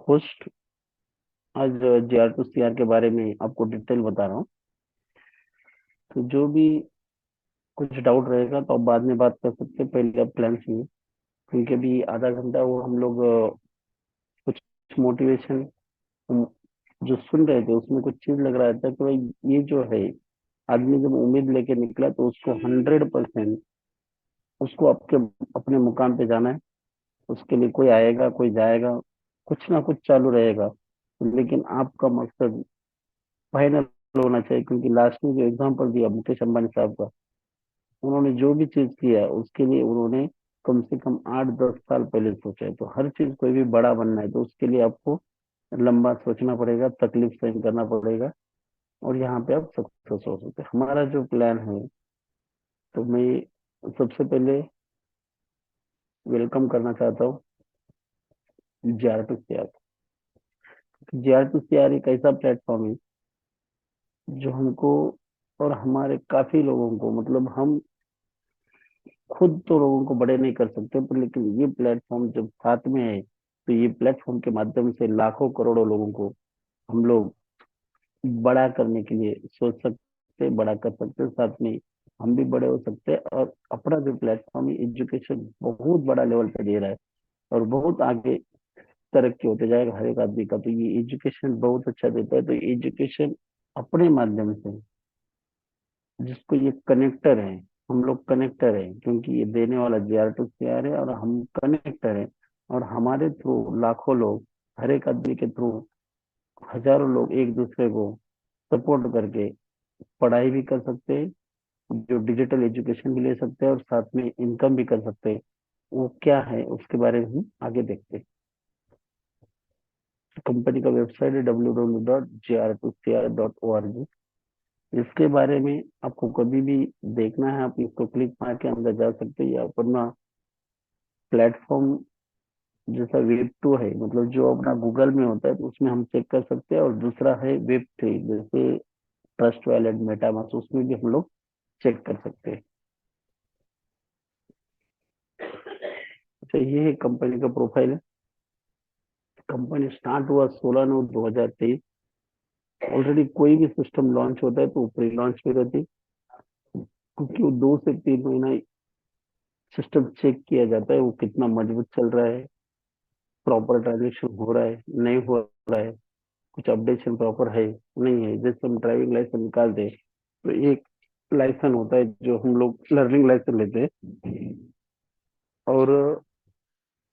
Host. आज JR to CR के बारे में आपको डिटेल बता रहा हूँ। तो जो भी कुछ डाउट रहेगा तो आप बाद में बात कर सकते हैं, पहले आप प्लान सुनिए। क्योंकि अभी आधा घंटा वो हम लोग कुछ मोटिवेशन जो सुन रहे थे उसमें कुछ चीज लग रहा था कि भाई ये जो है, आदमी जब उम्मीद लेके निकला तो उसको 100% उसको आपके अपने मुकाम पे जाना है। उसके लिए कोई आएगा कोई जाएगा, कुछ ना कुछ चालू रहेगा, लेकिन आपका मकसद फाइनल होना चाहिए। क्योंकि लास्ट में जो एग्जांपल दिया मुकेश अंबानी साहब का, उन्होंने जो भी चीज किया उसके लिए उन्होंने कम से कम 8-10 साल पहले सोचा है। तो हर चीज कोई भी बड़ा बनना है तो उसके लिए आपको लंबा सोचना पड़ेगा, तकलीफ सहन करना पड़ेगा, और यहाँ पे आप सक्सेस हो सकते हैं। हमारा जो प्लान है, तो मैं सबसे पहले वेलकम करना चाहता हूँ JR to CR। JR to CR एक ऐसा प्लेटफॉर्म है जो हमको और हमारे काफी लोगों को, मतलब हम खुद तो लोगों को बड़े नहीं कर सकते, पर लेकिन ये प्लेटफॉर्म जब साथ में है तो ये प्लेटफॉर्म के माध्यम से लाखों करोड़ों लोगों को हम लोग बड़ा करने के लिए सोच सकते, बड़ा कर सकते हैं। साथ में हम भी बड़े हो सकते हैं, और अपना जो प्लेटफॉर्म है एजुकेशन बहुत बड़ा लेवल पे दे रहा है, और बहुत आगे तरक्की होते जाएगा हर एक आदमी का। तो ये एजुकेशन बहुत अच्छा देता है। तो एजुकेशन अपने माध्यम से, जिसको ये कनेक्टर है, हम लोग कनेक्टर है, क्योंकि ये देने वाला JR to CR है और हम कनेक्टर है। और हमारे थ्रू लाखों लोग, हर एक आदमी के थ्रू हजारों लोग एक दूसरे को सपोर्ट करके पढ़ाई भी कर सकते हैं, जो डिजिटल एजुकेशन भी ले सकते हैं, और साथ में इनकम भी कर सकते हैं। वो क्या है उसके बारे में हम आगे देखते हैं। कंपनी का वेबसाइट है www.jr2cr.org। इसके बारे में आपको कभी भी देखना है, आप इसको क्लिक मार के अंदर जा सकते हैं, या अपना प्लेटफॉर्म जैसा वेब 2 है, मतलब जो अपना गूगल में होता है तो उसमें हम चेक कर सकते हैं। और दूसरा है वेब 3, जैसे ट्रस्ट वैलेट, मेटामास्क, उसमें भी हम लोग चेक कर सकते हैं। अच्छा, ये है कंपनी का प्रोफाइल है। कंपनी स्टार्ट हुआ 16/9/2023। ऑलरेडी कोई भी सिस्टम लॉन्च होता है तो प्री लॉन्च में रहती है, क्योंकि वो 2 से 3 महीना सिस्टम चेक किया जाता है वो कितना मजबूत चल रहा है, प्रॉपर ट्रांजेक्शन हो रहा है नहीं हो रहा है, कुछ अपडेशन प्रॉपर है नहीं है। जैसे हम ड्राइविंग लाइसेंस निकालते हैं तो एक लाइसेंस होता है जो हम लोग लर्निंग लाइसेंस लेते हैं, और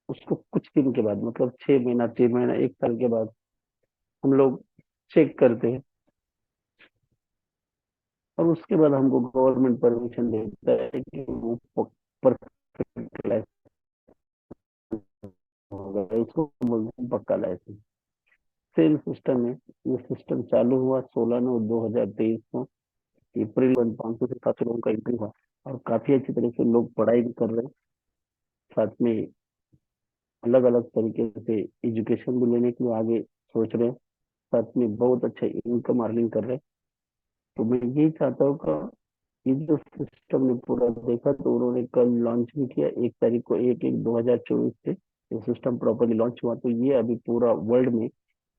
उसको कुछ दिन के बाद, मतलब 6 महीना, 3 महीना, 1 साल के बाद हम लोग चेक करते हैं, और उसके बाद हमको गवर्नमेंट परमिशन देता है कि वो परफेक्ट लाइसेंस होगा। इसको बोलते हैं पक्का लाइसेंस। सेम सिस्टम है। ये सिस्टम चालू हुआ 16/9/2023 को। अप्रैल 500 से 700 लोगों का एंट्री हुआ, और काफी अच्छी तरह से लोग पढ़ाई भी कर रहे हैं। साथ में अलग अलग तरीके से एजुकेशन भी लेने के लिए आगे सोच रहे हैं। साथ में बहुत अच्छा इनकम अर्निंग कर रहे हैं। तो मैं यही चाहता हूँ कि ये जो सिस्टम ने पूरा देखा, तो उन्होंने कल लॉन्च भी किया, 1 तारीख को, 1/1/2024 से ये सिस्टम प्रॉपरली लॉन्च हुआ। तो ये अभी पूरा वर्ल्ड में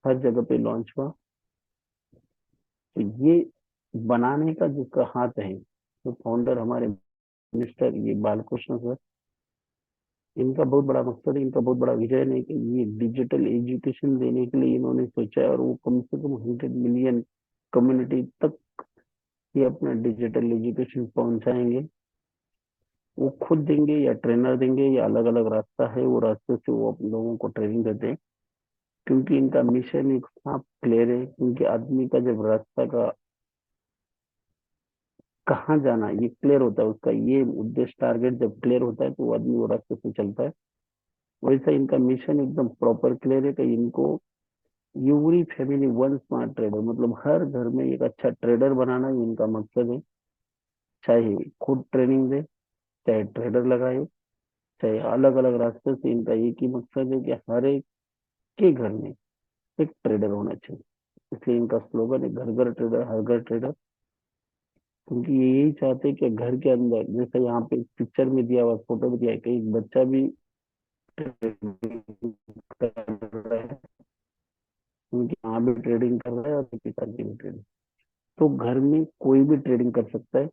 हर जगह पे लॉन्च हुआ। तो ये बनाने का जिसका हाथ है, तो फाउंडर हमारे मिस्टर ये बालकृष्ण सर, इनका बहुत बड़ा मकसद है, इनका बहुत बड़ा विजन है कि ये डिजिटल एजुकेशन देने के लिए इन्होंने सोचा है। और वो कम से कम 100 मिलियन कम्युनिटी तक ये अपना डिजिटल एजुकेशन पहुंचाएंगे। वो खुद देंगे या ट्रेनर देंगे, या अलग अलग रास्ता है, वो रास्ते से वो अपने लोगों को ट्रेनिंग देते हैं। क्योंकि इनका मिशन एक साफ क्लियर है। क्योंकि आदमी का जब रास्ता का कहाँ जाना ये क्लियर होता है, उसका ये उद्देश्य टारगेट जब क्लियर होता है तो वो आदमी वो रास्ते से चलता है। वैसा इनका मिशन एकदम प्रॉपर क्लियर है कि इनको Yuri family one smart trader, मतलब हर घर में एक अच्छा ट्रेडर बनाना ही इनका मकसद है। चाहे खुद ट्रेनिंग दे, चाहे ट्रेडर लगाए, चाहे अलग अलग रास्ते से, इनका एक ही मकसद है कि हर एक के घर में एक ट्रेडर होना चाहिए। इसलिए इनका स्लोगन है घर घर ट्रेडर, हर घर ट्रेडर। क्योंकि ये यही चाहते हैं कि घर के अंदर, जैसे यहाँ पे पिक्चर में दिया हुआ, फोटो में दिया है कि एक बच्चा भी ट्रेडिंग कर रहा है, ट्रेडिंग कर रहा है और मेरे पिताजी भी ट्रेडिंग। तो घर में कोई भी ट्रेडिंग कर सकता है।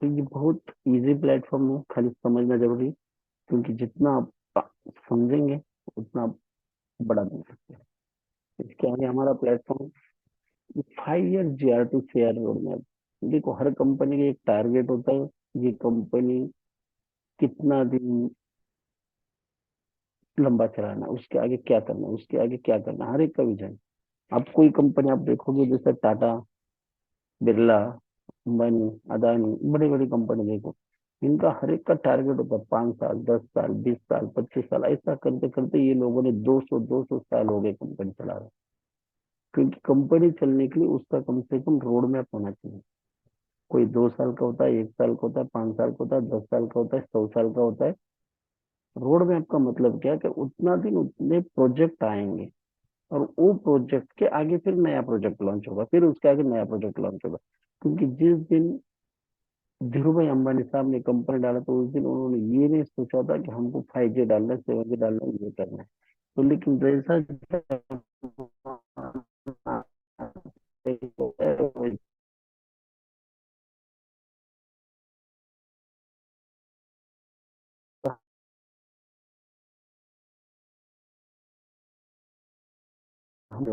तो ये बहुत इजी प्लेटफॉर्म है, खाली समझना जरूरी है, क्योंकि जितना आप समझेंगे उतना आप बड़ा बन सकते हैं। इसके आगे हमारा platform 5 year GR2 share road map. देखो, हर कंपनी का एक टारगेट होता है, ये कंपनी कितना दिन लंबा चलाना है, उसके आगे क्या करना है, उसके आगे क्या करना है, हर एक का विजन। आप कोई कंपनी आप देखोगे, जैसे टाटा, बिरला, अंबानी, अदानी, बड़ी बड़ी कंपनी देखो, इनका हर एक का टारगेट होता है 5 साल, 10 साल, 20 साल, 25 साल, ऐसा करते करते ये लोगों ने 200 साल हो गए कंपनी चला रहे। क्योंकि कंपनी चलने के लिए उसका कम से कम रोड मैप होना चाहिए। कोई 2 साल का होता है, 1 साल का होता है, 5 साल का होता है, 10 साल का होता है, 100 साल का होता है। रोड मैप का मतलब क्या है कि उतना दिन उतने प्रोजेक्ट आएंगे, और वो प्रोजेक्ट के आगे फिर नया प्रोजेक्ट लॉन्च होगा, फिर उसके आगे नया प्रोजेक्ट लॉन्च होगा। क्योंकि जिस दिन धीरू भाई अंबानी साहब ने कंपनी डाला, तो उस दिन उन्होंने ये नहीं सोचा था कि हमको 5G डालना है, 7G डालना है, ये करना है। तो लेकिन जैसा हम,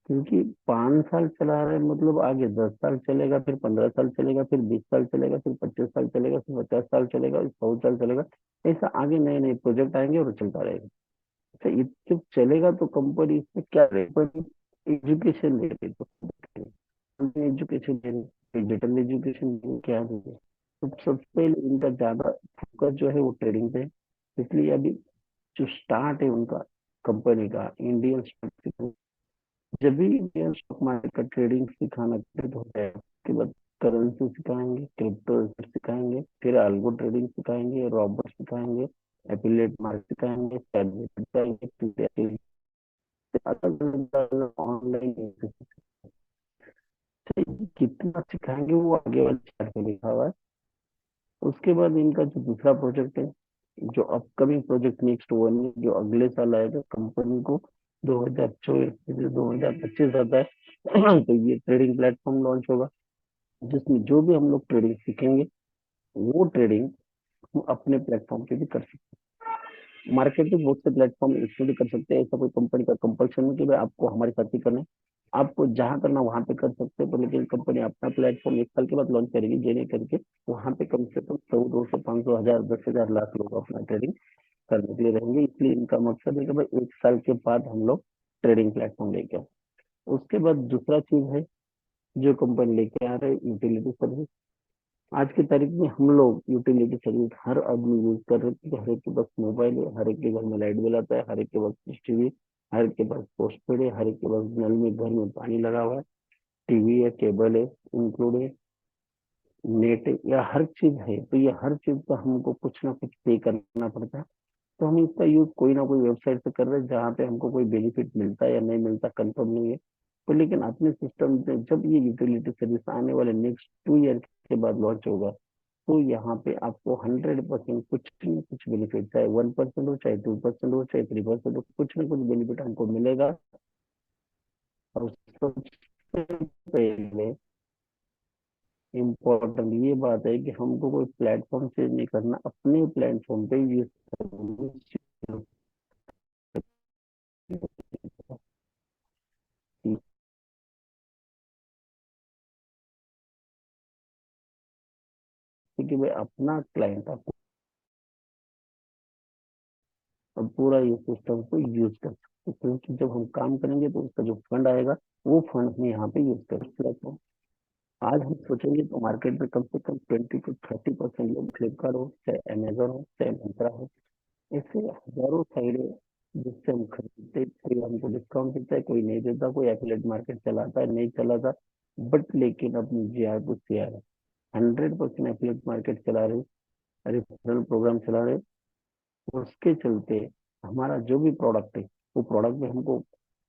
क्योंकि 5 साल चला रहे मतलब आगे 10 साल चलेगा, फिर 15 साल चलेगा, फिर 20 साल चलेगा, फिर 25 साल चलेगा, फिर 50 साल चलेगा, 100 साल चलेगा। ऐसा आगे नए नए प्रोजेक्ट आएंगे और चलता रहेगा। अच्छा, ये जब चलेगा तो कंपनी इसमें क्या कंपनी एजुकेशन दे रही, तो एजुकेशन दे रही, डिजिटल एजुकेशन क्या दे रही। तो सबसे पहले इनका ज्यादा फोकस जो है वो ट्रेडिंग पे है। इसलिए अभी जो स्टार्ट है उनका कंपनी का इंडियन स्टॉक, जब भी इंडियन स्टॉक मार्केट का ट्रेडिंग सिखाना कंप्लीट हो जाए, उसके बाद करेंसी सिखाएंगे, क्रिप्टो सिखाएंगे, फिर अल्गो ट्रेडिंग सिखाएंगे, रॉबोट सिखाएंगे, एफिलिएट मार्केट सिखाएंगे, सिखाएंगे, फिर अलग अलग ऑनलाइन कितना सिखाएंगे वो आगे वाले चार्ट में लिखा हुआ है। उसके बाद इनका जो दूसरा प्रोजेक्ट है, जो अपकमिंग प्रोजेक्ट नेक्स्ट वन है, जो अगले साल आएगा कंपनी को, 2024 से 2025 आता है, तो ये ट्रेडिंग प्लेटफॉर्म लॉन्च होगा, जिसमें जो भी हम लोग ट्रेडिंग सीखेंगे वो ट्रेडिंग हम अपने प्लेटफॉर्म पे भी कर सकते हैं। मार्केट में बहुत से प्लेटफॉर्म इसमें भी कर सकते हैं, ऐसा कोई कंपनी का कंपल्सन नहीं कि भाई आपको हमारे साथ ही करना है। आपको जहां करना वहां पे कर सकते हैं, पर लेकिन कंपनी अपना प्लेटफॉर्म 1 साल के बाद लॉन्च करेगी, जे नहीं करके वहां पे कम से कम 100, 200, 500, 1000, 10,000, लाख लोग अपना ट्रेडिंग करने के लिए रहेंगे। इसलिए इनका मकसद है कि भाई 1 साल के बाद हम लोग ट्रेडिंग प्लेटफॉर्म लेके आए। उसके बाद दूसरा चीज है जो कंपनी लेके आ रहे हैं, यूटिलिटी सर्विस। आज की तारीख में हम लोग यूटिलिटी सर्विस हर आदमी यूज कर रहे हैं, हर एक के पास मोबाइल है, हर एक के घर में लाइट बिल आता है, हर एक के पास टीवी, हर एक के पास पोस्ट पेड है, हर एक के पास नल में घर में पानी लगा हुआ है, टीवी है, केबल है, इंक्लूड है, नेट है, या हर चीज है। तो ये हर चीज का हमको कुछ ना कुछ पे करना पड़ता है। तो हम इसका यूज कोई ना कोई वेबसाइट से कर रहे हैं, जहाँ पे हमको कोई बेनिफिट मिलता है या नहीं मिलता कंफर्म नहीं है। तो लेकिन अपने सिस्टम में जब ये यूटिलिटी सर्विस आने वाले नेक्स्ट 2 ईयर के बाद लॉन्च होगा, तो यहाँ पे आपको 100% कुछ न कुछ बेनिफिट, चाहे 1% हो, चाहे 2% हो, चाहे 3% हो, कुछ ना कुछ बेनिफिट हमको मिलेगा। और सबसे पहले इम्पोर्टेंट ये बात है कि हमको कोई प्लेटफॉर्म चेंज नहीं करना, अपने प्लेटफॉर्म पे ये सर्विस, कि भाई अपना क्लाइंट आपको और पूरा ये सिस्टम को यूज कर सकते हैं। क्योंकि जब हम काम करेंगे तो उसका जो फंड आएगा, वो फंड हम यहाँ पे यूज कर सकते हैं। आज हम सोचेंगे तो मार्केट में कम से कम 20 to 30% लोग, फ्लिपकार्ट हो, चाहे अमेजोन हो, चाहे मिंत्रा हो, ऐसे हजारों साइड है जिससे हम खरीदते, कोई हमको डिस्काउंट देता है, कोई नहीं देता, कोई एफिलेट मार्केट चलाता है, नहीं चलाता। बट लेकिन अपनी GR to CR 100% affiliate market चला रहे, रेफरल प्रोग्राम चला रहे। उसके चलते हमारा जो भी प्रोडक्ट है, वो प्रोडक्ट में हमको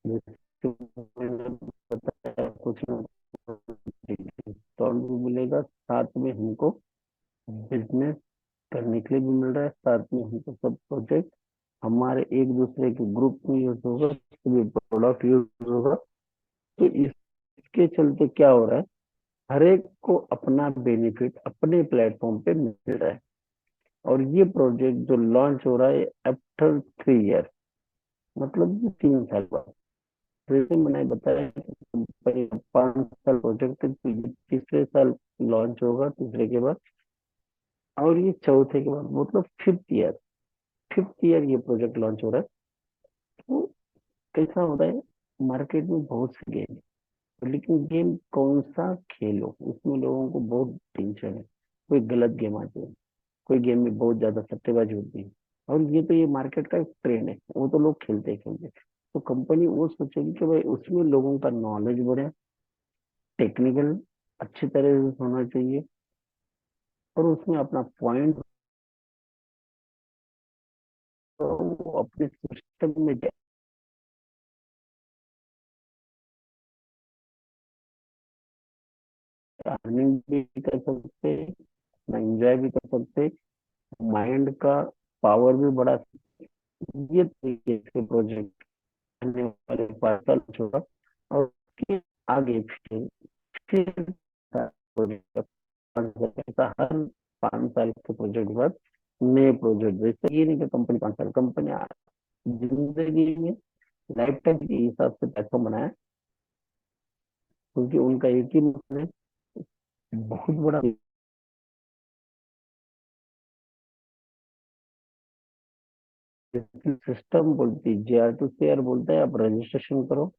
जैसे मैंने बताया, कुछ ना डिस्काउंट भी मिलेगा, साथ में हमको बिजनेस करने के लिए भी मिल रहा है, साथ में हमको सब प्रोजेक्ट हमारे एक दूसरे के ग्रुप में यूज होगा, सभी प्रोडक्ट यूज होगा। तो इसके चलते क्या हो रहा है, हर एक को अपना बेनिफिट अपने प्लेटफॉर्म पे मिल रहा है। और ये प्रोजेक्ट जो लॉन्च हो रहा है आफ्टर 3 ईयर, मतलब ये 3 साल बाद। जैसे मैंने बताया कि कंपनी का 5 साल प्रोजेक्ट है, तो ये तीसरे साल लॉन्च होगा, तीसरे के बाद। और ये चौथे के बाद मतलब फिफ्थ ईयर ये प्रोजेक्ट लॉन्च हो रहा है। तो कैसा होता है, मार्केट में बहुत से गेम है, लेकिन गेम कौन सा खेलो, उसमें लोगों को बहुत टेंशन है। कोई गलत गेम आती है, कोई गेम में बहुत ज्यादा सट्टेबाजी होती है। और ये मार्केट का एक ट्रेंड है, वो तो लोग खेलते ही खेलते हैं। तो कंपनी वो सोचेगी कि भाई उसमें लोगों का नॉलेज बढ़े, टेक्निकल अच्छी तरह से होना चाहिए, और उसमें अपना पॉइंट वो अपने सिस्टम में अर्निंग भी कर सकते, अपना एंजॉय भी कर सकते, माइंड का पावर भी बढ़ा सकते। ये तरीके के प्रोजेक्ट आने वाले 5 साल छोड़ा, और उसके आगे फिर प्रोजेक्ट, 5 साल ऐसा हर 5 साल के प्रोजेक्ट बाद नए प्रोजेक्ट। जैसे ये नहीं कि कंपनी 5 साल, कंपनी जिंदगी में लाइफ टाइम के हिसाब से प्लेटफॉर्म बनाया, क्योंकि उनका एक ही मकसद है, बहुत बड़ा सिस्टम बोलती है, JR2CR बोलता है, आप रजिस्ट्रेशन करो,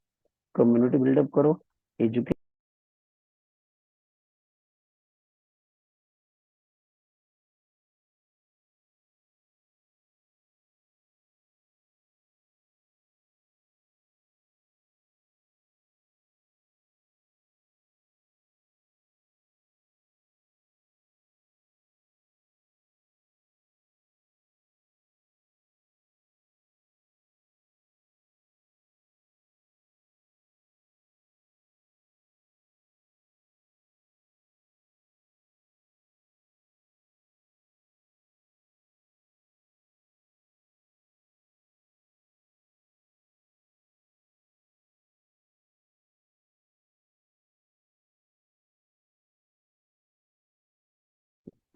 कम्युनिटी बिल्डअप करो, एजुकेशन।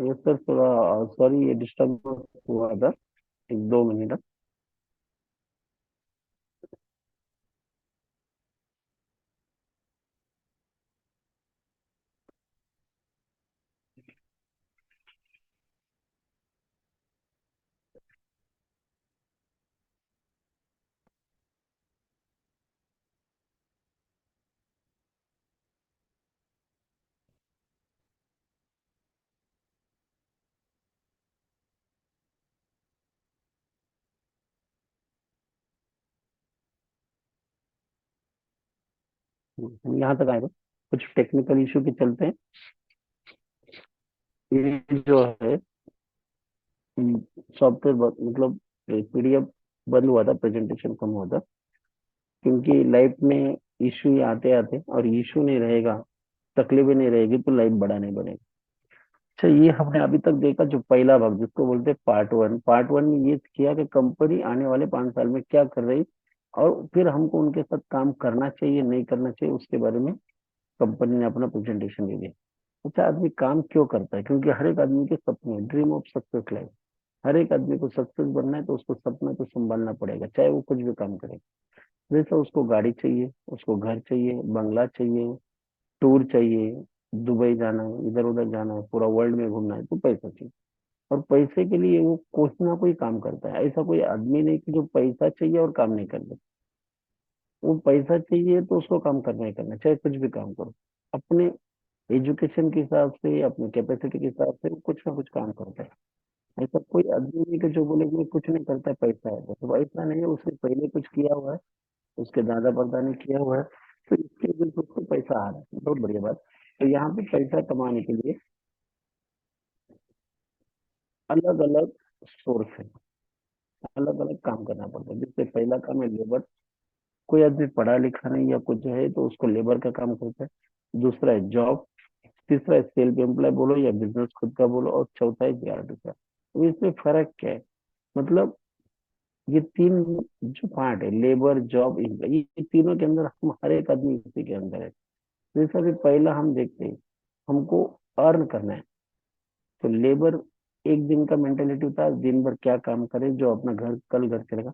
ये सर थोड़ा सॉरी, ये डिस्टर्ब हुआ था, 1-2 मिनट। हम यहाँ तक आए थे, कुछ टेक्निकल इशू के चलते हैं। ये जो है सॉफ्टवेयर मतलब PDF बंद हुआ था, प्रेजेंटेशन कम हुआ था, क्योंकि लाइफ में इशू ही आते आते, और इशू नहीं रहेगा, तकलीफें नहीं रहेगी, तो लाइफ बड़ा नहीं बनेगा। अच्छा, ये हमने अभी तक देखा जो पहला भाग जिसको बोलते हैं पार्ट वन में ये किया कि कंपनी आने वाले 5 साल में क्या कर रही, और फिर हमको उनके साथ काम करना चाहिए नहीं करना चाहिए उसके बारे में कंपनी ने अपना प्रेजेंटेशन दे दिया। अच्छा, आदमी काम क्यों करता है, क्योंकि हर एक आदमी के सपने, ड्रीम ऑफ सक्सेस लाइफ, हर एक आदमी को सक्सेस बनना है, तो उसको सपना तो संभालना पड़ेगा, चाहे वो कुछ भी काम करे। जैसे उसको गाड़ी चाहिए, उसको घर चाहिए, बंगला चाहिए, टूर चाहिए, दुबई जाना है, इधर उधर जाना है, पूरा वर्ल्ड में घूमना है, तो पैसा चाहिए। और पैसे के लिए वो कोई ना कोई काम करता है, ऐसा कोई आदमी नहीं कि जो पैसा चाहिए और काम नहीं करता। वो पैसा चाहिए तो उसको काम करना ही करना है, चाहे कुछ भी काम करो। अपने एजुकेशन के हिसाब से, अपने कैपेसिटी के हिसाब से वो कुछ ना कुछ काम करता है। ऐसा कोई आदमी नहीं कि जो बोले कि मैं कुछ नहीं करता, पैसा है तो ऐसा नहीं है, उसने पहले कुछ किया हुआ है, उसके दादा परदादा ने किया हुआ है, तो इसके वजह से उसको पैसा आ रहा है, बहुत बढ़िया बात। तो यहाँ पे पैसा कमाने के लिए अलग अलग सोर्स है, अलग अलग काम करना पड़ता है। जिससे पहला काम है लेबर, कोई आदमी पढ़ा लिखा नहीं या कुछ है तो उसको लेबर का काम करता है। दूसरा है जॉब, तीसरा है सेल्फ एम्प्लॉय बोलो या बिजनेस खुद का बोलो, और चौथा है JR2CR। तो इसमें फर्क क्या है? मतलब ये तीन जो पार्ट है, लेबर, जॉब, इनकम, ये तीनों के अंदर हम हर एक आदमी इसी के अंदर है। जैसे अभी पहला हम देखते हैं, हमको अर्न करना है। तो लेबर एक दिन का मेंटेलिटी होता है, दिन भर क्या काम करे, जो अपना घर कल घर चलेगा।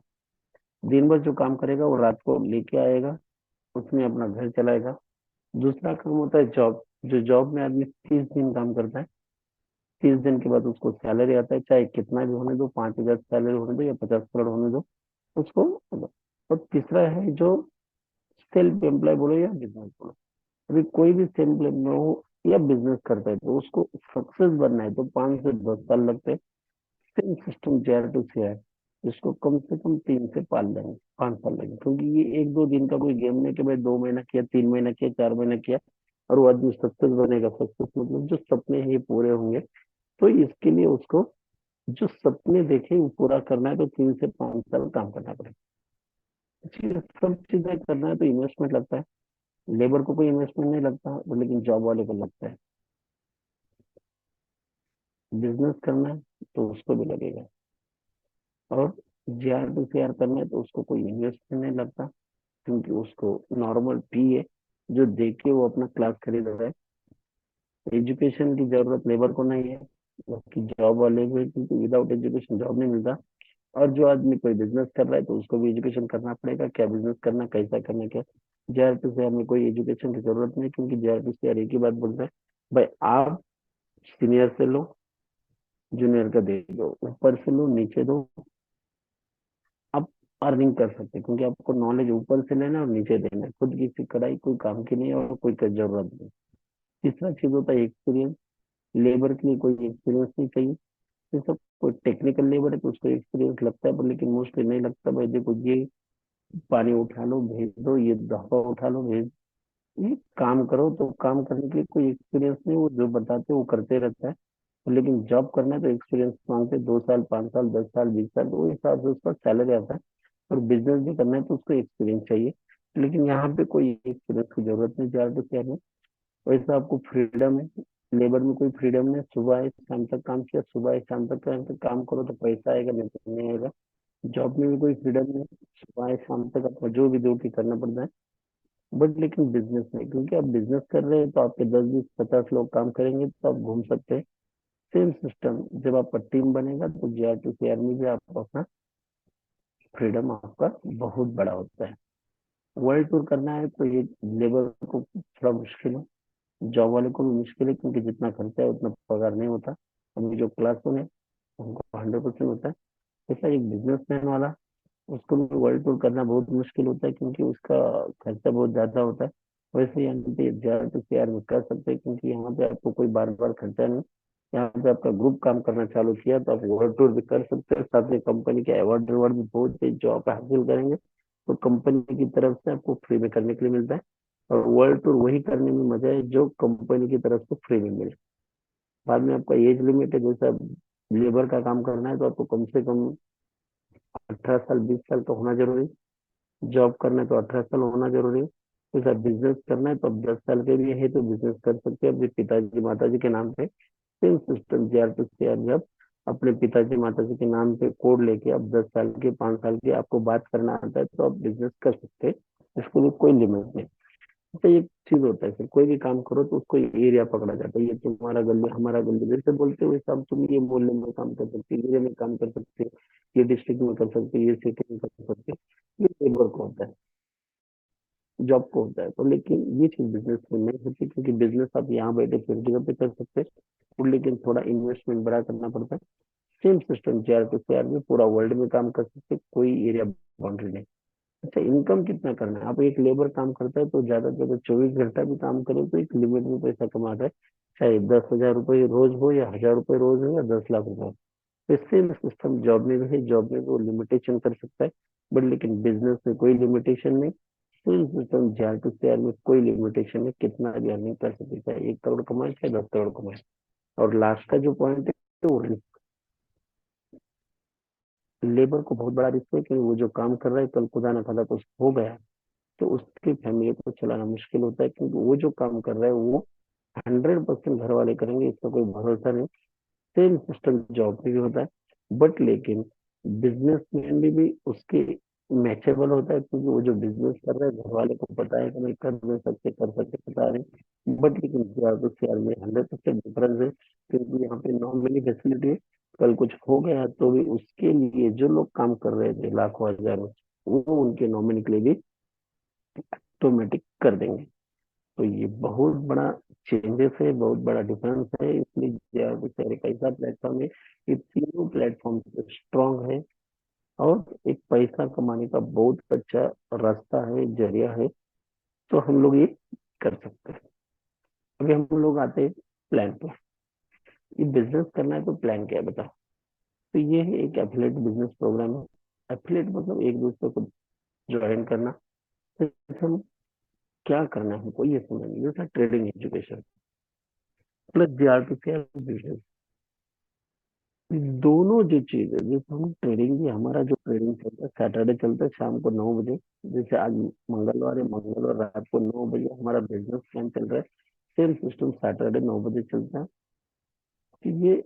दिन भर जो काम करेगा वो रात को लेके आएगा, उसमें अपना घर चलाएगा। दूसरा काम होता है जॉब। जो जॉब में आदमी 30 दिन काम करता है, 30 दिन के बाद उसको सैलरी आता है, चाहे कितना भी होने दो, 5,000 सैलरी होने दो या 50 करोड़ होने दो उसको। और तीसरा है जो सेल्फ एम्प्लॉय बोलो या बिजनेस बोलो। अभी कोई भी सेल्फ एम्प्लॉय हो या बिजनेस करता है तो उसको सक्सेस बनना है तो 5 से 10 साल लगते हैं। Same system JR to CR, इसको कम से कम 3 से 5 लेंगे, 5 साल लगेंगे, क्योंकि ये एक दो दिन का कोई गेम नहीं कि भाई 2 महीना किया, 3 महीना किया, 4 महीना किया और वो आदमी सक्सेस बनेगा। सक्सेस मतलब जो सपने हैं ये पूरे होंगे। तो इसके लिए उसको जो सपने देखे वो पूरा करना है तो 3 से 5 साल काम करना पड़ेगा। इसलिए सब चीजें करना है तो इन्वेस्टमेंट लगता है। लेबर को कोई इन्वेस्टमेंट नहीं लगता तो, लेकिन जॉब वाले को लगता है। बिजनेस करना है तो उसको भी लगेगा। और जीआर टू सीआर करना है तो उसको कोई इन्वेस्टमेंट नहीं लगता, क्योंकि उसको नॉर्मल पी है जो देख के वो अपना क्लास खरीद रहा है। एजुकेशन की जरूरत लेबर को नहीं है, जबकि जॉब वाले को है, क्योंकि विदाउट एजुकेशन जॉब नहीं मिलता। और जो आदमी कोई बिजनेस कर रहा है तो उसको भी एजुकेशन करना पड़ेगा, क्या बिजनेस करना, कैसा करना, क्या। जेआर टू सीआर में कोई एजुकेशन की जरूरत नहीं, क्योंकि जेआर टू सीआर एक ही बात बोलता है, भाई आप सीनियर से लो, जूनियर का दे दो, ऊपर से लो नीचे दो, आप अर्निंग कर सकते हैं, क्योंकि आपको नॉलेज ऊपर से लेना है और नीचे देना है। खुद की कढ़ाई कोई काम की नहीं है और कोई का जरूरत नहीं। तीसरा चीज होता है एक्सपीरियंस। लेबर के लिए कोई एक्सपीरियंस नहीं चाहिए। जैसे कोई टेक्निकल लेबर है तो उसको एक्सपीरियंस लगता है, पर लेकिन मोस्टली नहीं लगता। भाई देखो ये पानी उठा लो भेज दो, ये दफा उठा लो भेज, ये काम करो, तो काम करने के लिए कोई एक्सपीरियंस नहीं, वो जो बताते हैं वो करते रहता है। लेकिन जॉब करना है तो एक्सपीरियंस मांगते हैं, 2 साल, 5 साल, 10 साल, 20 साल, तो उस हिसाब से उसका सैलरी आता है। और बिजनेस भी करना है तो उसको एक्सपीरियंस चाहिए। लेकिन यहाँ पे कोई एक्सपीरियंस की जरूरत नहीं चार टू शेयर में। वैसे आपको फ्रीडम है। लेबर में कोई फ्रीडम नहीं, सुबह है शाम तक काम किया, सुबह है शाम तक काम करो तो पैसा आएगा, नहीं तो नहीं आएगा। जॉब में भी कोई फ्रीडम नहीं, सुबह है शाम तक आपको जो भी ड्यूटी करना पड़ता है। बट लेकिन बिजनेस में, क्योंकि आप बिजनेस कर रहे हैं तो आपके 10, 20, 50 लोग काम करेंगे तो आप घूम सकते हैं। सेम सिस्टम जब आपका टीम बनेगा तो जेआर टू सीआर में भी आप अपना फ्रीडम आपका बहुत बड़ा होता है। वर्ल्ड टूर करना है तो ये लेबर को थोड़ा मुश्किल है, जॉब वाले को भी मुश्किल है, क्योंकि जितना खर्चा है उतना पगार नहीं होता। अभी जो क्लास वन है उनको 100% होता है। ऐसा एक बिजनेसमैन वाला, उसको भी वर्ल्ड टूर करना बहुत मुश्किल होता है, क्योंकि उसका खर्चा बहुत ज्यादा होता है। वैसे यहाँ पे जेआर टू सीआर में कर सकते हैं, क्योंकि यहाँ पे आपको कोई बार बार खर्चा नहीं। यहाँ पे आपका ग्रुप काम करना चालू किया तो आप वर्ल्ड टूर भी कर सकते हैं, साथ में कंपनी के अवार्ड अवार्ड भी बहुत है जो आप हासिल करेंगे तो कंपनी की तरफ से आपको फ्री में करने के लिए मिलता है। और वर्ल्ड टूर वही करने में मजा है जो कंपनी की तरफ से फ्री में मिले। बाद में आपका एज लिमिट है, जैसे लेबर का काम करना है तो आपको कम से कम 18 साल, 20 साल का होना जरूरी है। जॉब करना है तो 18 साल होना जरूरी है। तो सर बिजनेस करना है तो अब 10 साल के भी है तो बिजनेस कर सकते हैं अपने पिताजी माताजी के नाम पे। Same system JR to CR, जब अपने पिताजी माताजी के नाम पे कोड लेके अब 10 साल के, 5 साल के आपको बात करना आता है तो आप बिजनेस कर सकते हैं। इसके लिए कोई लिमिट नहीं। तो एक चीज होता है सर, कोई भी काम करो तो उसको एरिया पकड़ा जाता है, ये तुम्हारा गली हमारा गली जैसे बोलते हुए सब, तुम ये मोहल्ले में काम कर सकते, एरिया में काम कर सकते, ये डिस्ट्रिक्ट में कर सकते, ये सिटी में कर सकते। ये लेबर को होता है, जॉब को होता है। तो लेकिन ये चीज बिजनेस में नहीं होती, क्योंकि बिजनेस आप यहाँ बैठे फिर जगह पे कर सकते हैं, और लेकिन थोड़ा इन्वेस्टमेंट बड़ा करना पड़ता है। Same system JR to CR में पूरा वर्ल्ड में काम कर सकते, कोई एरिया बाउंड्री नहीं। अच्छा, इनकम कितना करना है? आप एक लेबर काम करता है तो ज्यादा से ज्यादा 24 घंटा भी काम करे तो एक लिमिट में पैसा कमाता है, चाहे 10,000 रुपये रोज हो या 1,000 रुपये रोज हो या 10 लाख रुपए हो। तो सेम सिस्टम जॉब में भी है, जॉब में वो लिमिटेशन कर सकता है, बट लेकिन बिजनेस में कोई लिमिटेशन नहीं। Same system JR to CR में कोई लिमिटेशन नहीं, कितना भी अर्निंग कर सकते, चाहे 1 करोड़ कमाए चाहे 10 करोड़ कमाए। और लास्ट का जो पॉइंट है वो रिस्क। लेबर को बहुत बड़ा रिस्क है कि वो जो काम कर रहा है कल खुदा ना खादा कुछ हो गया तो उसकी फैमिली को चलाना मुश्किल होता है, क्योंकि वो जो काम कर रहा है वो 100% घर वाले करेंगे, इसका कोई भरोसा नहीं। सेम सिस्टम जॉब में भी होता है, बट लेकिन बिजनेसमैन भी उसके मैचेबल होता है, क्योंकि वो जो बिजनेस कर रहा है घर वाले को पता है कि भाई कर सकते बता रहे, बट लेकिन शेयर तो शेयर में 100% डिफरेंस है, क्योंकि यहाँ पे नॉमिनी फैसिलिटी है। कल कुछ हो गया तो भी उसके लिए जो लोग काम कर रहे थे लाखों हजारों, वो उनके नॉमिनी के लिए भी ऑटोमेटिक कर देंगे। तो ये बहुत बड़ा चेंजेस है, बहुत बड़ा डिफरेंस है। इसलिए शेयर एक ऐसा प्लेटफॉर्म है, ये तीनों प्लेटफॉर्म स्ट्रांग है, और एक पैसा कमाने का बहुत अच्छा रास्ता है, जरिया है। तो हम लोग ये कर सकते हैं। अभी हम लोग आते हैं प्लान पे। ये बिजनेस करना है तो प्लान क्या है बताओ। तो ये है एक एफिलेट बिजनेस प्रोग्राम है। एफिलेट मतलब एक दूसरे को ज्वाइन करना। तो हम क्या करना है हमको ये समझना, जैसा trading education plus GRP business, दोनों जो चीज है, जैसे हम ट्रेडिंग भी, हमारा जो ट्रेडिंग चलता है सैटरडे चलता है शाम को 9 बजे। जैसे आज मंगलवार है, मंगलवार रात को 9 बजे हमारा बिजनेस प्लान चल रहा है। सेम सिस्टम सैटरडे 9 बजे चलता है। तो ये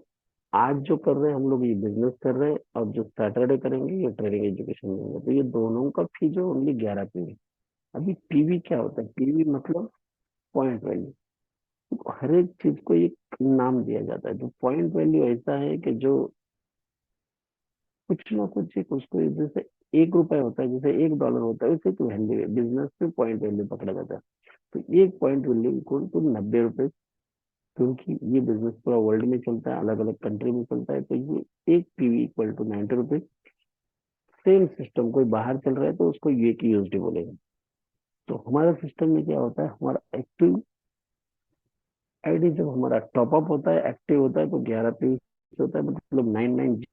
आज जो कर रहे हैं हम लोग, ये बिजनेस कर रहे हैं, और जो सैटरडे करेंगे ये ट्रेडिंग एजुकेशन देंगे। तो ये दोनों का फी जो ओनली 11 पीवी। अभी पीवी क्या होता है? पीवी मतलब पॉइंट वैल्यू। हर एक चीज को एक नाम दिया जाता है। तो पॉइंट वैल्यू ऐसा है कि जो कुछ ना कुछ एक उसको, जैसे 1 रुपए होता है, जैसे $1 होता है, उसे एक वैल्यू है। बिजनेस में पॉइंट वैल्यू पकड़ा जाता है। तो एक पॉइंट वैल्यू इक्वल टू 90 रुपए। क्योंकि ये बिजनेस पूरा वर्ल्ड में चलता है, अलग अलग कंट्री में चलता है, तो ये एक पीवी इक्वल टू 90 रुपए। सेम सिस्टम कोई बाहर चल रहा है तो उसको ये की यूएसडी बोलेगा। तो हमारा सिस्टम में क्या होता है, हमारा एक्टिव आईडी जब हमारा टॉपअप होता है, एक्टिव होता है, तो 11 पीवी होता है, मतलब 99।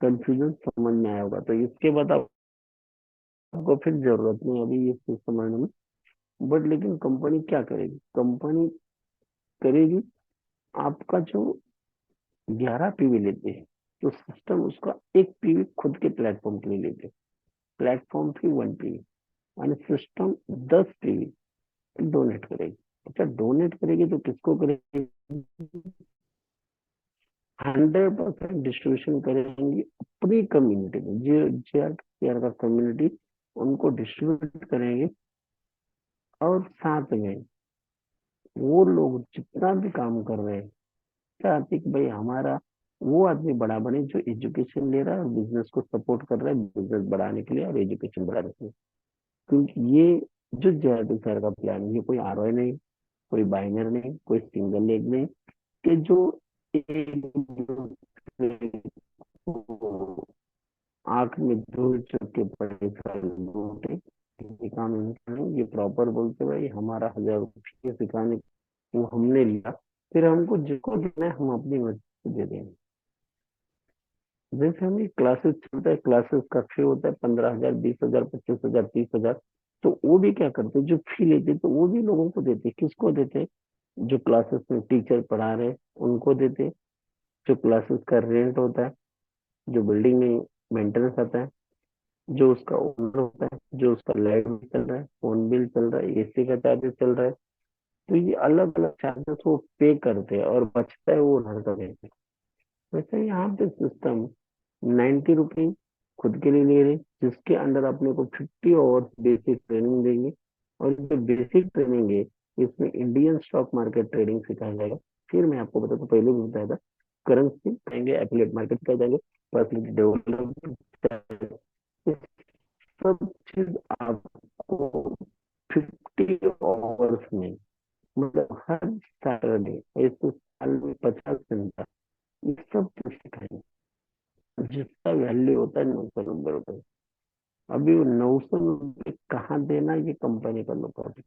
कंफ्यूजन समझ में आया होगा, तो इसके बाद आपको फिर जरूरत नहीं अभी ये चीज समझने में। बट लेकिन कंपनी क्या करेगी? कंपनी करेगी, आपका जो 11 पीवी लेते हैं, तो सिस्टम उसका एक पीवी खुद के प्लेटफॉर्म के लिए लेते हैं। प्लेटफॉर्म फी 1 पीवी, यानी सिस्टम 10 पीवी डोनेट करेगी। अच्छा, डोनेट करेगी तो किसको करेगी? 100% डिस्ट्रीब्यूशन करेंगी अपनी कम्युनिटी में, जो जेआर का कम्युनिटी, उनको डिस्ट्रीब्यूट करेंगे। और साथ में वो लोग जितना भी काम कर रहे हैं, चाहते कि भाई हमारा वो आदमी बड़ा बने जो एजुकेशन ले रहा है और बिजनेस को सपोर्ट कर रहा है, बिजनेस बढ़ाने के लिए और एजुकेशन बढ़ाने के लिए। क्योंकि ये जो जेआरडी सर का प्लान है, ये कोई आरओआई नहीं, कोई बाइनर नहीं, कोई सिंगल लेग नहीं, कि जो एक दूसरे को आंख में धूल चुप के पैसा लूटे, ये काम नहीं करें। ये प्रॉपर बोलते भाई हमारा 1000 रुपये सिखाने को हमने लिया, फिर हमको जिसको देना है हम अपनी मर्जी से दे देंगे। जैसे हमें क्लासेस चलता है, क्लासेस का फी होता है 15,000, 20,000, 25,000, 30,000। तो वो भी क्या करते हैं, जो फी लेते तो वो भी लोगों को देते। किसको देते? जो क्लासेस में टीचर पढ़ा रहे उनको देते। जो क्लासेस का रेंट होता है, जो बिल्डिंग में मेंटेनेंस आता है, जो उसका ओनर होता है, जो उसका लाइट बिल चल रहा है, फोन बिल चल रहा है, एसी का चार्जेस चल रहा है, तो ये अलग अलग चार्जेस वो पे करते हैं, और बचता है वो ओनर का देते हैं। वैसे यहाँ पे सिस्टम 90 रुपये खुद के लिए ले रहे, जिसके अंडर अपने को 50 आवर्स बेसिक ट्रेनिंग देंगे। और जो बेसिक ट्रेनिंग है, इसमें इंडियन स्टॉक मार्केट ट्रेडिंग सिखाया जाएगा। फिर मैं आपको बताता, पहले भी बताया था, करेंसी कहेंगे, एफिलिएट मार्केट सिखाया जाएंगे, पर्सनल डेवलपमेंट, सब चीज आपको 50 आवर्स में, मतलब हर सैटरडे, ऐसे साल में 50 घंटा, ये सब कुछ सिखाएंगे, जिसका वैल्यू होता है 990 रुपये। अभी वो 900 रुपये कहाँ देना, ये कंपनी का लुकआउट है।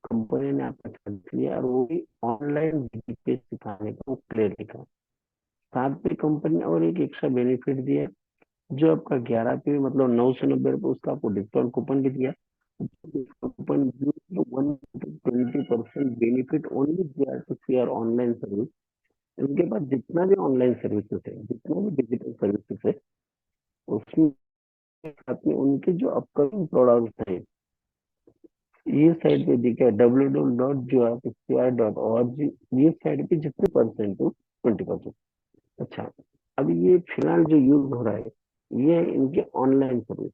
कंपनी ने आपका चार्ज लिया, और वो भी ऑनलाइन जीपे सिखाने का वो क्लियर लिखा। साथ में कंपनी ने और एक एक्स्ट्रा बेनिफिट दिया है, जो आपका 11 पे मतलब 990 रुपये, उसका आपको डिस्काउंट कूपन भी दिया। Coupon 120% benefit only J are online service. इनके पास जितना भी ऑनलाइन सर्विसेज है, जितना भी डिजिटल सर्विसेज है, उसमें साथ में उनके जो अपकमिंग प्रोडक्ट्स हैं, ये साइड पे दिखा है www.job.cr.org। ये साइड पे जितने परसेंट हो 20%। अच्छा, अब ये फिलहाल जो यूज हो रहा है ये है इनके ऑनलाइन सर्विस।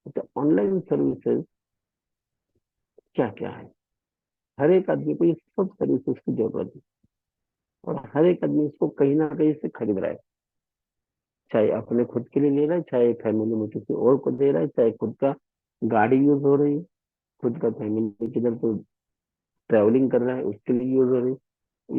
अच्छा, ऑनलाइन सर्विसेज क्या क्या है? हर एक आदमी को ये सब सर्विसेज की जरूरत है, और हर एक आदमी इसको कहीं ना कहीं से खरीद रहा है। चाहे अपने खुद के लिए ले रहा है, चाहे फैमिली में किसी और को दे रहा है, चाहे खुद का गाड़ी यूज हो रही है, खुद का फैमिली किधर तो ट्रैवलिंग कर रहा है उसके लिए यूज हो रही है,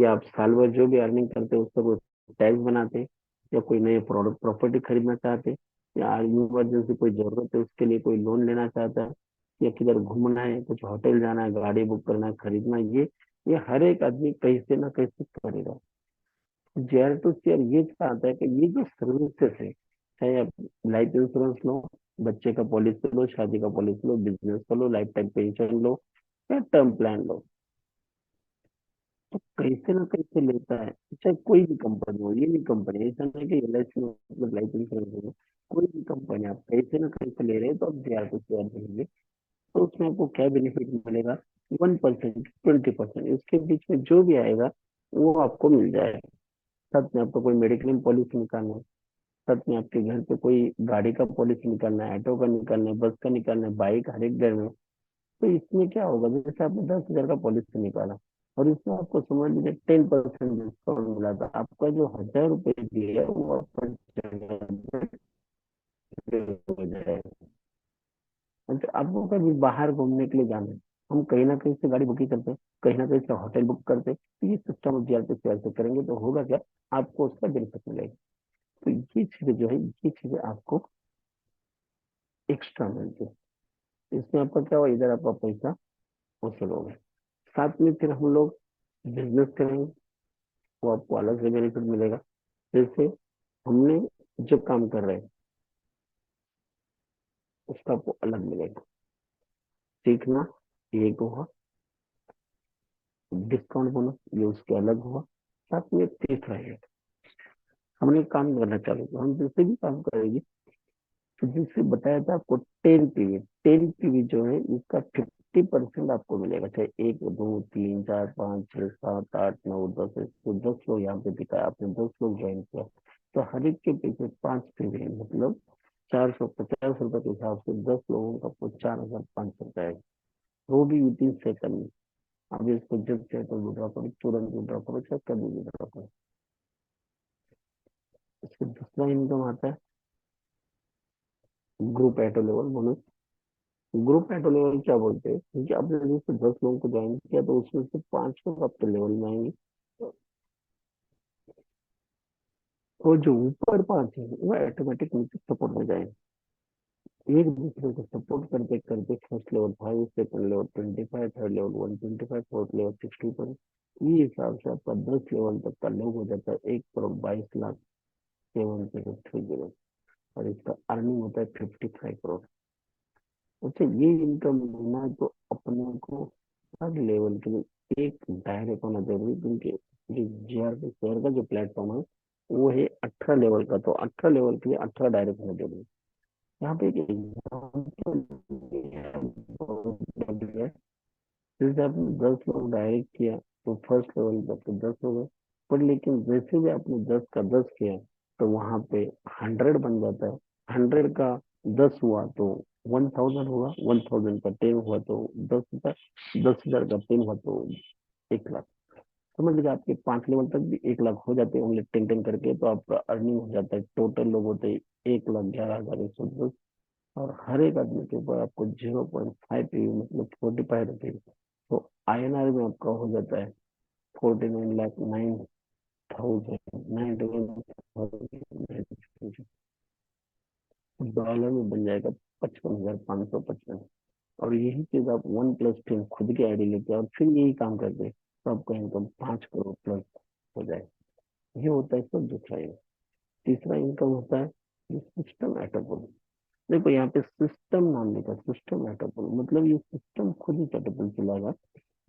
या आप साल भर जो भी अर्निंग करते हैं उसका कोई टैक्स बनाते हैं, या कोई नए प्रोडक्ट प्रॉपर्टी खरीदना चाहते हैं, या इमरजेंसी कोई जरूरत है उसके लिए कोई लोन लेना चाहता है, या किधर घूमना है, कुछ होटल जाना है, गाड़ी बुक करना है, खरीदना है, ये हर एक आदमी कहीं से ना कहीं से करेगा। जेआर टू शेयर ये चाहता है कि ये जो सर्विसेज है, चाहे आप लाइफ इंश्योरेंस लो, बच्चे का पॉलिसी लो, शादी का पॉलिसी लो, बिजनेस का लो, लाइफ टाइम पेंशन लो, या टर्म प्लान लो, तो कैसे ना कैसे लेता है। चाहे कोई भी कंपनी हो, ये भी कंपनी ऐसा नहीं कि एलआईसी मतलब लाइफ इंश्योरेंस हो, कोई भी कंपनी आप कैसे ना कैसे ले रहे हैं तो आप जेआर टू शेयर देंगे। तो उसमें आपको क्या बेनिफिट मिलेगा? 1%, 20%, इसके बीच में जो भी आएगा वो आपको मिल जाएगा। साथ में आपको कोई मेडिक्लेम पॉलिसी निकालना है, साथ में आपके घर पे कोई गाड़ी का पॉलिसी निकालना है, ऑटो का निकालना है, बस का निकालना है, बाइक हर एक घर में, तो इसमें क्या होगा? जैसे आपने 10,000 का पॉलिसी निकाला और इसमें आपको समझ लीजिए 10% डिस्काउंट मिला, था आपका जो 1,000 रुपये दिया है वो आपका हो जाएगा। अच्छा, आपको कभी बाहर घूमने के लिए जाना है, हम कहीं ना कहीं से गाड़ी बुकिंग करते हैं, कहीं ना कहीं से होटल बुक करते हैं, तो ये सिस्टम जीआर पे शेयर से करेंगे तो होगा क्या? आपको उसका बेनिफिट मिलेगा। तो ये चीजें जो है, ये चीजें आपको एक्स्ट्रा मिलती है। इसमें आपका क्या हुआ? इधर आपका पैसा वसूल हो गया, साथ में फिर हम लोग बिजनेस करेंगे, वो आपको अलग से बेनिफिट मिलेगा। जैसे हमने जो काम कर रहे हैं उसका आपको अलग मिलेगा। सीखना ये एक हुआ, डिस्काउंट बोनस ये उसके अलग हुआ, साथ में तीसरा है हमने काम करना चालू किया, हम जैसे भी काम करेंगे, तो जिससे बताया था आपको 10 पीवी, 10 पीवी जो है इसका 50% आपको मिलेगा। चाहे 1 2 3 4 5 6 7 8 9 10 है, तो 10 लोग यहाँ पे दिखाया, आपने 10 लोग ज्वाइन किया, तो हर एक के पीछे 5 पीवी, मतलब 450 रुपए के हिसाब से 10 लोगों का आपको 4,500 आएगा, वो भी विदिन सेकंड में। अब इसको जब चाहे तो विड्रॉ करो, तुरंत विड्रॉ करो, चाहे कभी विड्रॉ करो। इसके दूसरा इनकम आता है ग्रुप एटो लेवल बोनस। ग्रुप एटो लेवल क्या बोलते हैं? क्योंकि आपने जैसे 10 लोगों को ज्वाइन किया तो उसमें से 5 लोग आपके लेवल में आएंगे, और जो ऊपर 5 है वो ऑटोमेटिक नीचे सपोर्ट में जाएंगे, एक दूसरे को सपोर्ट करते करते first level 5, second level 25, third level 125, fourth level 60 पर। ये हिसाब से आपका 10 लेवल तक का लोग हो जाता है 1,22,00,000 और इसका अर्निंग होता है 55 करोड़। अच्छा, ये इनकम लेना है तो अपने को हर लेवल के लिए एक डायरेक्ट होना जरूरी है, क्योंकि जो जीआर के शेयर का जो प्लेटफॉर्म है वो है 18 लेवल का, तो 18 लेवल के लिए 18 डायरेक्ट होना जरूरी है। यहाँ पे एक एग्जाम्पल है, जैसे आपने 10 लोग डायरेक्ट किया तो फर्स्ट लेवल पे आपके 10 हो गए, पर लेकिन जैसे भी आपने 10 का 10 किया तो वहां पे 100 बन जाता है। 100 का 10 हुआ तो 1,000 हुआ, 1,000 का 10 हुआ तो 10,000, 10,000 का 10 हुआ तो 1 लाख। समझ लीजिए आपके 5 लेवल तक भी 1 लाख हो जाते हैं ओनली 10 10 करके, तो आपका अर्निंग हो जाता है, टोटल लोग होते हैं 1,11,110, और हर एक आदमी के ऊपर आपको 0.5 मतलब 45 रुपीज, तो आईएनआर में आपका हो जाता है 49,09,000, डॉलर में बन जाएगा 55,555। और यही चीज आप 1+10 खुद की आईडी लेके और फिर यही काम करते हैं तो आपका इनकम 5 करोड़ प्लस हो जाए। ये होता है सब दूसरा इनकम। तीसरा इनकम होता है सिस्टम एटोपल। देखो यहाँ पे सिस्टम नाम लिखा, सिस्टम एटोपल मतलब ये सिस्टम खुद ही सेटअपल चलाएगा,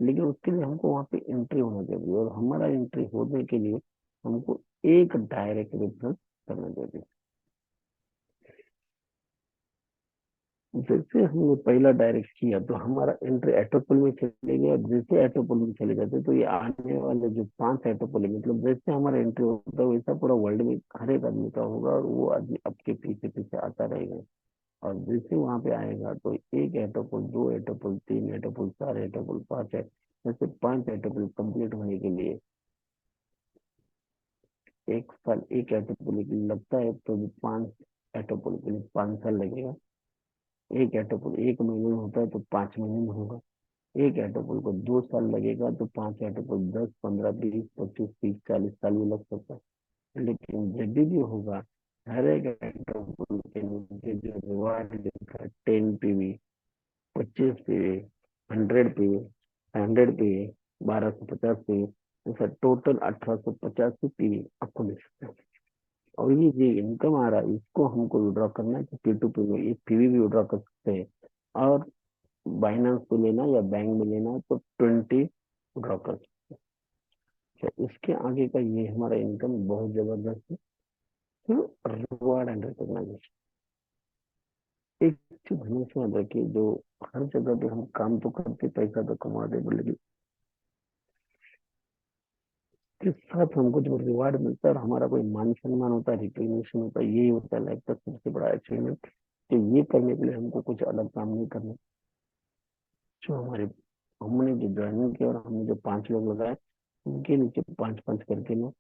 लेकिन उसके लिए हमको वहाँ पे एंट्री होना जरूरी है, और हमारा एंट्री होने के लिए हमको एक डायरेक्ट रेफरेंस करना जरूरी है। जैसे हमने पहला डायरेक्ट किया तो हमारा एंट्री एटोपल में चले गया, और जैसे एटोपल में चले जाते तो ये आने वाले जो 5 एटोपल है, मतलब जैसे हमारा एंट्री होता है वैसा पूरा वर्ल्ड में हर एक आदमी का होगा, और वो आदमी आपके पीछे पीछे आता रहेगा। और जैसे वहां पे आएगा तो 1 एटोपल, 2 एटोपल, 3 एटोपल, 4 एटोपल, 5 जैसे 5 एटोपल कंप्लीट होने के लिए 1 साल, 1 एटोपल के लिए लगता है, तो 5 एटोपल के लिए 5 साल लगेगा। 1 एटोपल 1 महीने में होता है तो 5 महीने में होगा। 1 एटोपल को 2 साल लगेगा, तो 5 एटोपल 10, 15, 20, 25, 30, 40 साल भी लग सकता है। लेकिन जब भी होगा, हर एक एटोपल के नीचे जो रिवार्ड लिखा है, 10 PV, 25 PV, 100 PV, 100 PV, 1250 PV, ऐसा टोटल 1885 पीवी आपको मिल सकता है। और ये जो इनकम आ रहा है इसको हमको विड्रॉ करना है, तो P2P में ये पीवी भी विड्रॉ कर सकते हैं। और बाइनेंस पे लेना या बैंक में लेना है तो 20 ड्रॉ कर सकते हैं। तो इसके आगे का ये हमारा इनकम बहुत जबरदस्त है। तो रिवॉर्ड एंड रिकॉग्नाइजेशन एक चीज हमेशा याद रखिए, जो हर जगह पे हम काम तो करते, पैसा तो कमाते, पर लेकिन के साथ हमको जब रिवार्ड मिलता है और हमारा कोई मान सम्मान होता है, रिकग्निशन होता है, यही होता है लाइफ का सबसे बड़ा अचीवमेंट। तो ये करने के लिए हमको कुछ अलग काम नहीं करना। जो हमारे हमने जो ज्वाइनिंग किया और हमने जो 5 लोग लगाए, उनके नीचे 5 5 करके ना,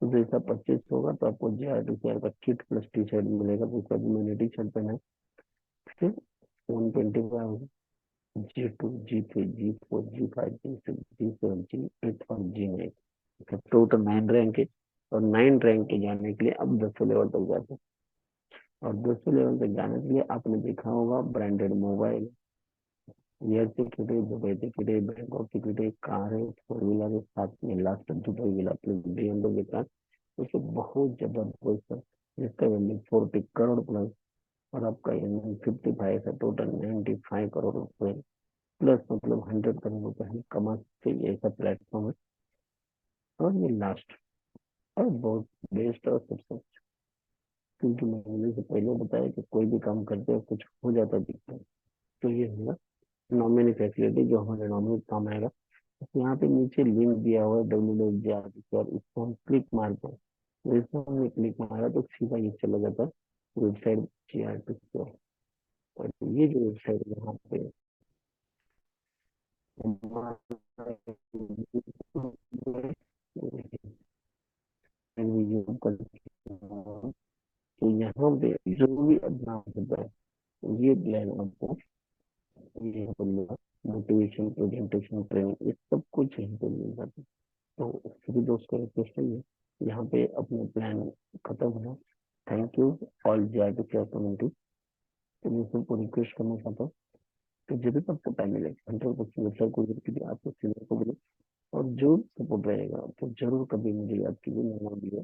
तो जैसा 25 होगा तो आपको JRTCR का किट प्लस टी शर्ट मिलेगा, उसका भी मैंने टी शर्ट पहना है। फिर 125 होगा, G2, G3, G4, G5, G6, G7, G8 और G9, टोटल 9 रैंक है। और 9 रैंक के जाने के लिए अब 10 लेवल तक जाते हैं। और 10 लेवल तक जाने के लिए आपने देखा होगा ब्रांडेड मोबाइल, एयर टिकट है, दुबई टिकट है, बैंकॉक टिकट है, कार है, 4 व्हीलर है, साथ में last Dubai wheeler plus BMW car, तो बहुत जबरदस्त है, जिसका वैल्यू 40 करोड़ प्लस। और आपका इनकम 55 है, टोटल 95 करोड़ रुपए प्लस, मतलब 100 करोड़ रुपए हम कमा सकते हैं। ये ऐसा प्लेटफॉर्म है। और ये लास्ट और बहुत बेस्ट और सबसे अच्छा, क्योंकि मैंने से पहले बताया कि कोई भी काम करते हैं कुछ हो जाता दिखता है। तो ये होगा नॉमिनी फैसिलिटी, जो हमारे नॉमिनी काम आएगा। तो यहाँ पे नीचे लिंक दिया हुआ है WWJRTC, और इसको हम क्लिक मारते हैं, तो इसको हमने क्लिक मारा तो सीधा ये चला जाता है वेबसाइट JRTC। और ये जो वेबसाइट यहाँ पे तो यहाँ पे जो भी अपना होता है ये प्लान आपको ये यहाँ पर मिला, मोटिवेशन, प्रेजेंटेशन, ट्रेनिंग, ये सब कुछ यहाँ पे मिल जाता है। तो सभी दोस्तों को रिक्वेस्ट है, यहाँ पे अपना प्लान खत्म हुआ। Thank you all JRTC community. तो मैं सबको रिक्वेस्ट करना चाहता हूँ कि जब भी आपको टाइम मिले 100% वेबसाइट को विजिट कीजिए, आपको सीनियर को मिले, और जो सपोर्ट रहेगा तो जरूर कभी मुझे याद कीजिए, मैं नाम दिया।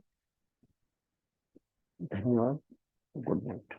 धन्यवाद। Good night.